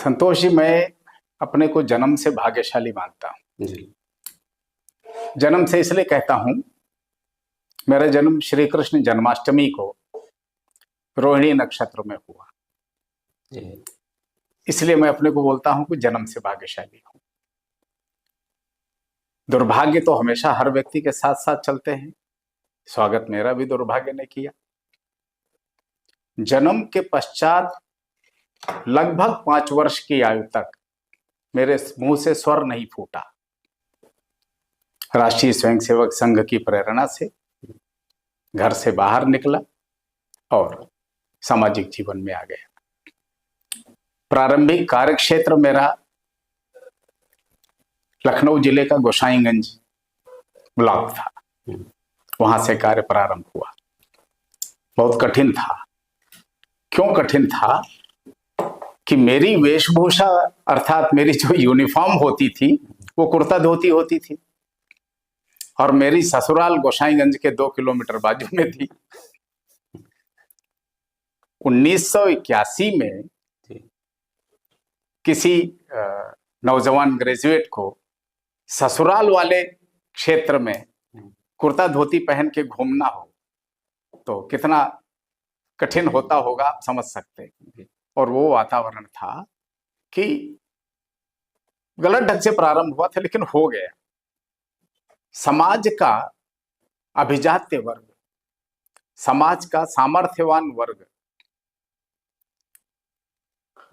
संतोष जी, मैं अपने को जन्म से भाग्यशाली मानता हूँ जी। जन्म से इसलिए कहता हूं, मेरा जन्म श्री कृष्ण जन्माष्टमी को रोहिणी नक्षत्र में हुआ। जी। इसलिए मैं अपने को बोलता हूं कि जन्म से भाग्यशाली हूं। दुर्भाग्य तो हमेशा हर व्यक्ति के साथ साथ चलते हैं। स्वागत मेरा भी दुर्भाग्य ने किया। जन्म के पश्चात लगभग 5 वर्ष की आयु तक मेरे मुंह से स्वर नहीं फूटा। राष्ट्रीय स्वयंसेवक संघ की प्रेरणा से घर से बाहर निकला और सामाजिक जीवन में आ गया। प्रारंभिक कार्यक्षेत्र मेरा लखनऊ जिले का गोसाईगंज ब्लॉक था। वहां से कार्य प्रारंभ हुआ। बहुत कठिन था। क्यों कठिन था कि मेरी वेशभूषा अर्थात मेरी जो यूनिफॉर्म होती थी वो कुर्ता धोती होती थी और मेरी ससुराल गोसाईगंज के 2 किलोमीटर बाजू में थी। 1981 में किसी नौजवान ग्रेजुएट को ससुराल वाले क्षेत्र में कुर्ता धोती पहन के घूमना हो तो कितना कठिन होता होगा, आप समझ सकते हैं। और वो वातावरण था कि गलत ढंग से प्रारंभ हुआ था, लेकिन हो गया। समाज का अभिजात्य वर्ग, समाज का सामर्थ्यवान वर्ग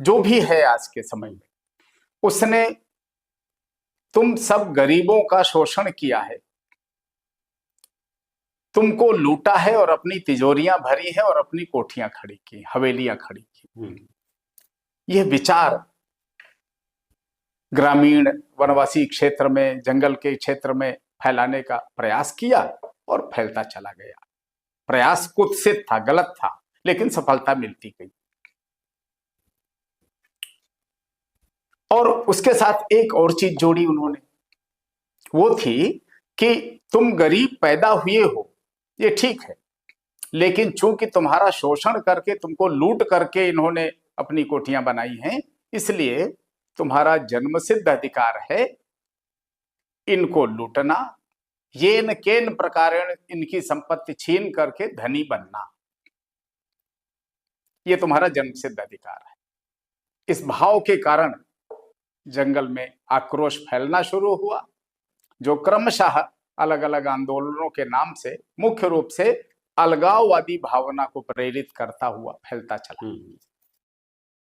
जो भी है आज के समय में, उसने तुम सब गरीबों का शोषण किया है, तुमको लूटा है और अपनी तिजोरियां भरी है और अपनी कोठियां खड़ी की, हवेलियां खड़ी की। यह विचार ग्रामीण वनवासी क्षेत्र में, जंगल के क्षेत्र में फैलाने का प्रयास किया और फैलता चला गया। प्रयास कुत्सित था, गलत था, लेकिन सफलता मिलती गई। और उसके साथ एक और चीज जोड़ी उन्होंने, वो थी कि तुम गरीब पैदा हुए हो, ये ठीक है, लेकिन चूंकि तुम्हारा शोषण करके, तुमको लूट करके इन्होंने अपनी कोठियां बनाई हैं, इसलिए तुम्हारा जन्मसिद्ध अधिकार है इनको लूटना, येन केन प्रकारेण इनकी संपत्ति छीन करके धनी बनना। ये तुम्हारा जन्मसिद्ध अधिकार है। इस भाव के कारण जंगल में आक्रोश फैलना शुरू हुआ, जो क्रमशः अलग अलग आंदोलनों के नाम से मुख्य रूप से अलगाववादी भावना को प्रेरित करता हुआ फैलता चला।